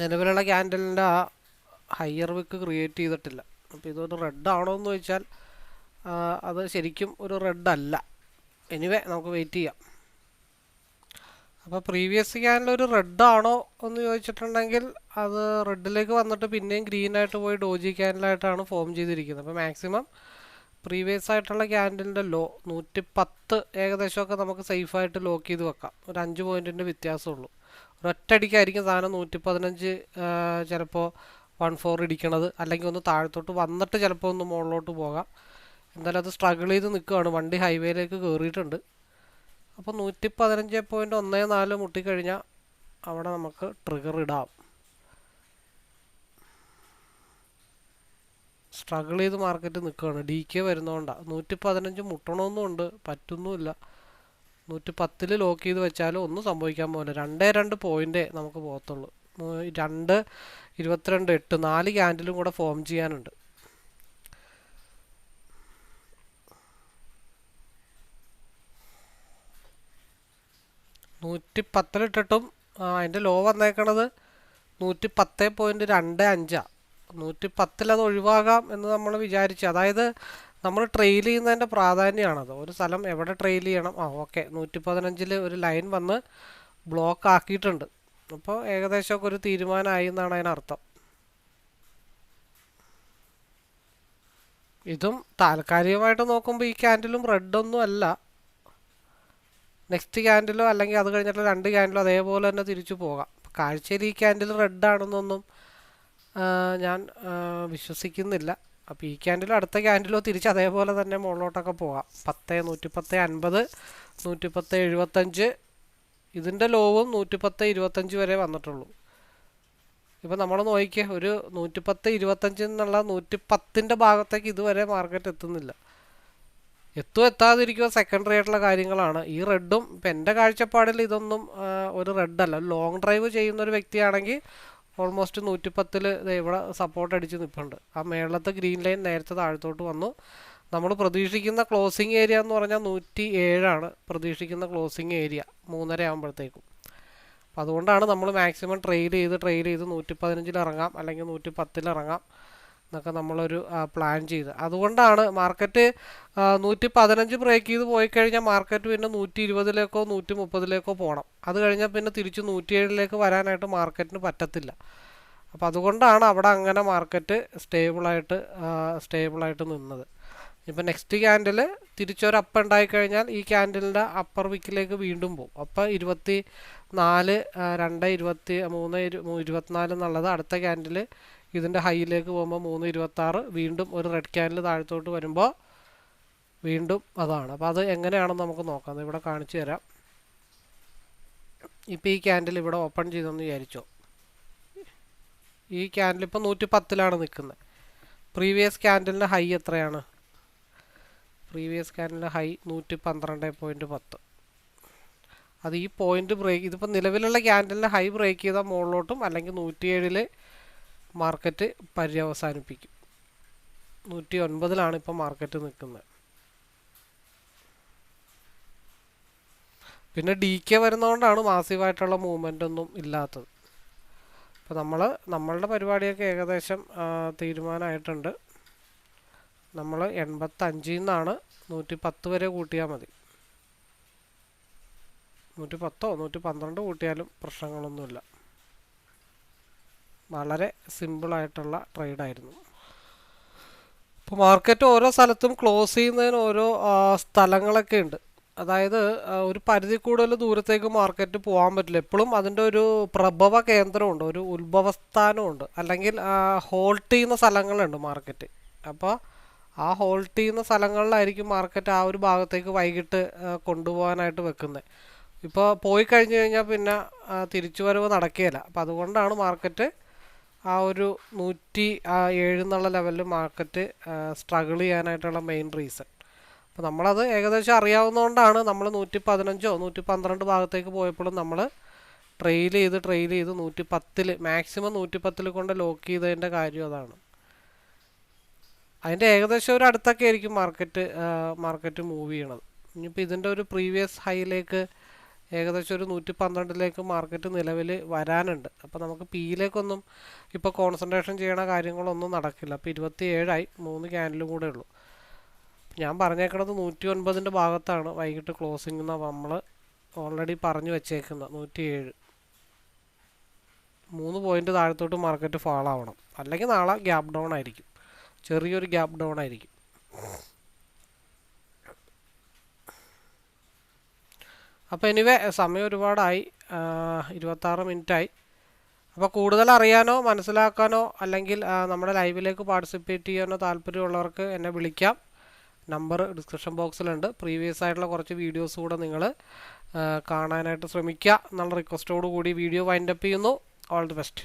നിലവിലുള്ള ക്യാൻഡലിൻ്റെ ആ ഹയർ വിക്ക് ക്രിയേറ്റ് ചെയ്തിട്ടില്ല. അപ്പോൾ ഇതൊരു റെഡ് ആണോ എന്ന് ചോദിച്ചാൽ അത് ശരിക്കും ഒരു റെഡ് അല്ല. എനിവേ നമുക്ക് വെയിറ്റ് ചെയ്യാം. അപ്പോൾ പ്രീവിയസ് ക്യാൻഡിൽ ഒരു റെഡ് ആണോ എന്ന് ചോദിച്ചിട്ടുണ്ടെങ്കിൽ അത് റെഡിലേക്ക് വന്നിട്ട് പിന്നെയും ഗ്രീനായിട്ട് പോയി ഡോജി ക്യാൻഡിലായിട്ടാണ് ഫോം ചെയ്തിരിക്കുന്നത്. അപ്പോൾ മാക്സിമം പ്രീവിയസ് ആയിട്ടുള്ള ക്യാൻഡിലിൻ്റെ ലോ 110 ഏകദേശമൊക്കെ നമുക്ക് സേഫായിട്ട് ലോക്ക് ചെയ്ത് വെക്കാം. ഒരു 5 പോയിൻറ്റിൻ്റെ വ്യത്യാസമുള്ളൂ. ഒരൊറ്റടിക്കായിരിക്കും സാധനം 115 ചിലപ്പോൾ 14 ഇടിക്കണത്, അല്ലെങ്കിൽ ഒന്ന് താഴത്തോട്ട് വന്നിട്ട് ചിലപ്പോൾ ഒന്ന് മുകളിലോട്ട് പോകാം. എന്തായാലും അത് സ്ട്രഗിൾ ചെയ്ത് നിൽക്കുകയാണ്. വണ്ടി ഹൈവേയിലേക്ക് കയറിയിട്ടുണ്ട്. അപ്പോൾ 115.14 മുട്ടിക്കഴിഞ്ഞാൽ അവിടെ നമുക്ക് ട്രിഗർ ഇടാം. സ്ട്രഗിൾ ചെയ്ത് മാർക്കറ്റ് നിൽക്കുകയാണ്. DK വരുന്നതുകൊണ്ടാണ്. 115 മുട്ടണമെന്നുണ്ട്, പറ്റുന്നുമില്ല. 110-ൽ ലോക്ക് ചെയ്ത് വെച്ചാലും ഒന്നും സംഭവിക്കാൻ പോകില്ല. 2 പോയിൻ്റേ നമുക്ക് പോകത്തുള്ളൂ. 2, 22, 8 4 ക്യാൻഡിലും കൂടെ ഫോം ചെയ്യാനുണ്ട്. $110 അതിൻ്റെ ലോ വന്നേക്കണത് 110.25. 110-ൽ അത് ഒഴിവാകാം എന്ന് നമ്മൾ വിചാരിച്ചു. അതായത് നമ്മൾ ട്രെയിൽ ചെയ്യുന്നതിൻ്റെ പ്രാധാന്യമാണത്. ഒരു സ്ഥലം എവിടെ ട്രെയിൽ ചെയ്യണം. ഓക്കെ, 115-ൽ ഒരു ലൈൻ വന്ന് ബ്ലോക്ക് ആക്കിയിട്ടുണ്ട്. അപ്പോൾ ഏകദേശമൊക്കെ ഒരു തീരുമാനമായി എന്നാണ് അതിനർത്ഥം. ഇതും താൽക്കാലികമായിട്ട് നോക്കുമ്പോൾ ഈ ക്യാൻഡിലും റെഡൊന്നും അല്ല. നെക്സ്റ്റ് ക്യാൻഡിലോ അല്ലെങ്കിൽ അത് കഴിഞ്ഞിട്ട് 2 ക്യാൻഡിലോ അതേപോലെ തന്നെ തിരിച്ചു പോകാം. കാഴ്ചയിൽ ഈ ക്യാൻഡിൽ റെഡ് ആണെന്നൊന്നും ഞാൻ വിശ്വസിക്കുന്നില്ല. അപ്പോൾ ഈ ക്യാൻഡിലോ അടുത്ത ക്യാൻഡിലോ തിരിച്ച് അതേപോലെ തന്നെ മുകളിലോട്ടൊക്കെ പോകാം. 110.50, 110.75 ഇതിൻ്റെ ലോവും 110.25 വരെ വന്നിട്ടുള്ളൂ. ഇപ്പം നമ്മൾ നോക്കിയേ, ഒരു 110.25 എന്നുള്ള 110-ൻ്റെ ഭാഗത്തേക്ക് ഇതുവരെ മാർക്കറ്റ് എത്തുന്നില്ല. എത്താതിരിക്കുക സെക്കൻഡറി ആയിട്ടുള്ള കാര്യങ്ങളാണ്. ഈ റെഡും ഇപ്പം എൻ്റെ കാഴ്ചപ്പാടിൽ ഇതൊന്നും ഒരു റെഡല്ല. ലോങ് ഡ്രൈവ് ചെയ്യുന്ന ഒരു വ്യക്തിയാണെങ്കിൽ ഓൾമോസ്റ്റ് 110-ൽ ഇവിടെ സപ്പോർട്ട് അടിച്ച് നിൽപ്പുണ്ട്. ആ മേളത്തെ ഗ്രീൻ ലൈൻ നേരത്തെ താഴത്തോട്ട് വന്നു. നമ്മൾ പ്രതീക്ഷിക്കുന്ന ക്ലോസിങ് ഏരിയ എന്ന് പറഞ്ഞാൽ 107 പ്രതീക്ഷിക്കുന്ന ക്ലോസിങ് ഏരിയ 3:30 ആകുമ്പോഴത്തേക്കും. അപ്പോൾ അതുകൊണ്ടാണ് നമ്മൾ മാക്സിമം ട്രെയിൽ ചെയ്ത് 115-ൽ ഇറങ്ങാം അല്ലെങ്കിൽ 110-ൽ ഇറങ്ങാം എന്നൊക്കെ നമ്മളൊരു പ്ലാൻ ചെയ്ത്. അതുകൊണ്ടാണ് മാർക്കറ്റ് 115 ബ്രേക്ക് ചെയ്ത് പോയി കഴിഞ്ഞാൽ മാർക്കറ്റ് പിന്നെ 120-ലേക്കോ 130-ലേക്കോ പോകണം. അത് കഴിഞ്ഞാൽ പിന്നെ തിരിച്ച് 107-ലേക്ക് വരാനായിട്ട് മാർക്കറ്റിന് പറ്റത്തില്ല. അപ്പോൾ അതുകൊണ്ടാണ് അവിടെ അങ്ങനെ മാർക്കറ്റ് സ്റ്റേബിളായിട്ട് നിന്നത്. ഇപ്പം നെക്സ്റ്റ് ക്യാൻഡിൽ തിരിച്ചൊരു അപ്പ് ഉണ്ടായിക്കഴിഞ്ഞാൽ ഈ ക്യാൻഡിലിൻ്റെ അപ്പർ വിക്കിലേക്ക് വീണ്ടും പോകും. അപ്പോൾ 24, 2, 23, 24 എന്നുള്ളത് അടുത്ത ക്യാൻഡിൽ ഇതിൻ്റെ ഹൈയിലേക്ക് പോകുമ്പോൾ 3.26 വീണ്ടും ഒരു റെഡ് ക്യാൻഡിൽ താഴത്തോട്ട് വരുമ്പോൾ വീണ്ടും അതാണ്. അപ്പോൾ അത് എങ്ങനെയാണെന്ന് നമുക്ക് നോക്കാം. ഇവിടെ കാണിച്ചു തരാം. ഇപ്പോൾ ഈ ക്യാൻഡിൽ ഇവിടെ ഓപ്പൺ ചെയ്തെന്ന് വിചാരിച്ചോ. ഈ ക്യാൻഡിൽ ഇപ്പോൾ 110-ലാണ് നിൽക്കുന്നത്. പ്രീവിയസ് ക്യാൻഡിലിൻ്റെ ഹൈ എത്രയാണ്? പ്രീവിയസ് ക്യാൻഡിലിൻ്റെ ഹൈ 112.10. അത് ഈ പോയിന്റ് ബ്രേക്ക്, ഇതിപ്പോൾ നിലവിലുള്ള ക്യാൻഡിലിൻ്റെ ഹൈ ബ്രേക്ക് ചെയ്താൽ മുകളിലോട്ടും അല്ലെങ്കിൽ 107-ൽ മാർക്കറ്റ് പര്യവസാനിപ്പിക്കും. 109 ഇപ്പോൾ മാർക്കറ്റ് നിൽക്കുന്നത്. പിന്നെ ഡി കെ വരുന്നതുകൊണ്ടാണ് മാസീവായിട്ടുള്ള മൂവ്മെൻ്റ് ഒന്നും ഇല്ലാത്തത്. അപ്പോൾ നമ്മളുടെ പരിപാടിയൊക്കെ ഏകദേശം തീരുമാനമായിട്ടുണ്ട്. നമ്മൾ 85 നിന്നാണ് 110 വരെ കൂട്ടിയാൽ മതി. 110 112 കൂട്ടിയാലും പ്രശ്നങ്ങളൊന്നുമില്ല. വളരെ സിമ്പിളായിട്ടുള്ള ട്രേഡായിരുന്നു. ഇപ്പോൾ മാർക്കറ്റ് ഓരോ സ്ഥലത്തും ക്ലോസ് ചെയ്യുന്നതിന് ഓരോ സ്ഥലങ്ങളൊക്കെ ഉണ്ട്. അതായത് ഒരു പരിധി കൂടുതൽ ദൂരത്തേക്ക് മാർക്കറ്റ് പോകാൻ പറ്റില്ല. എപ്പോഴും അതിൻ്റെ ഒരു പ്രഭവ കേന്ദ്രമുണ്ട്, ഒരു ഉത്ഭവസ്ഥാനമുണ്ട്, അല്ലെങ്കിൽ ഹോൾട്ട് ചെയ്യുന്ന സ്ഥലങ്ങളുണ്ട് മാർക്കറ്റ്. അപ്പോൾ ആ ഹോൾട്ട് ചെയ്യുന്ന സ്ഥലങ്ങളിലായിരിക്കും മാർക്കറ്റ് ആ ഒരു ഭാഗത്തേക്ക് വൈകിട്ട് കൊണ്ടുപോകാനായിട്ട് വെക്കുന്നത്. ഇപ്പോൾ പോയി കഴിഞ്ഞ് കഴിഞ്ഞാൽ പിന്നെ തിരിച്ചു വരവ് നടക്കുകയില്ല. അപ്പോൾ അതുകൊണ്ടാണ് മാർക്കറ്റ് ആ ഒരു 107 എന്നുള്ള ലെവലിൽ മാർക്കറ്റ് സ്ട്രഗിൾ ചെയ്യാനായിട്ടുള്ള മെയിൻ റീസൺ. അപ്പോൾ നമ്മളത് ഏകദേശം അറിയാവുന്നതുകൊണ്ടാണ് നമ്മൾ 115 112 ഭാഗത്തേക്ക് പോയപ്പോഴും നമ്മൾ ട്രെയിൽ ചെയ്ത് 110 മാക്സിമം 110 കൊണ്ട് ലോക്ക് ചെയ്തതിൻ്റെ കാര്യം അതാണ്. അതിൻ്റെ ഏകദേശം ഒരു അടുത്തൊക്കെ ആയിരിക്കും മാർക്കറ്റ് മൂവ് ചെയ്യണത്. ഇനിയിപ്പോൾ ഇതിൻ്റെ ഒരു പ്രീവിയസ് ഹൈയിലേക്ക് ഏകദേശം ഒരു 112 മാർക്കറ്റ് നിലവിൽ വരാനുണ്ട്. അപ്പോൾ നമുക്ക് പിയിലേക്കൊന്നും ഇപ്പോൾ കോൺസെൻട്രേഷൻ ചെയ്യണ കാര്യങ്ങളൊന്നും നടക്കില്ല. അപ്പോൾ 27 3 ക്യാൻഡിലും കൂടെ ഉള്ളൂ. ഞാൻ പറഞ്ഞേക്കുന്നത് 109 ഭാഗത്താണ് വൈകിട്ട് ക്ലോസിംഗ് എന്നാണ് നമ്മൾ ഓൾറെഡി പറഞ്ഞു വെച്ചേക്കുന്നത്. 107 3 പോയിന്റ് താഴത്തോട്ട് മാർക്കറ്റ് ഫാൾ ആവണം, അല്ലെങ്കിൽ നാളെ ഗ്യാപ്പ് ഡൗൺ ആയിരിക്കും, ചെറിയൊരു ഗ്യാപ്പ് ഡൗൺ ആയിരിക്കും. അപ്പോൾ എനിവേ സമയം ഒരുപാടായി, 26 മിനിറ്റായി. അപ്പോൾ കൂടുതൽ അറിയാനോ മനസ്സിലാക്കാനോ അല്ലെങ്കിൽ നമ്മുടെ ലൈവിലേക്ക് പാർട്ടിസിപ്പേറ്റ് ചെയ്യാനോ താല്പര്യമുള്ളവർക്ക് എന്നെ വിളിക്കാം. Number description ബോക്സിലുണ്ട്. പ്രീവിയസ് ആയിട്ടുള്ള കുറച്ച് വീഡിയോസ് കൂടെ നിങ്ങൾ കാണാനായിട്ട് ശ്രമിക്കുക എന്നുള്ള റിക്വസ്റ്റോടു കൂടി വീഡിയോ വൈൻഡപ്പ് ചെയ്യുന്നു. All the best.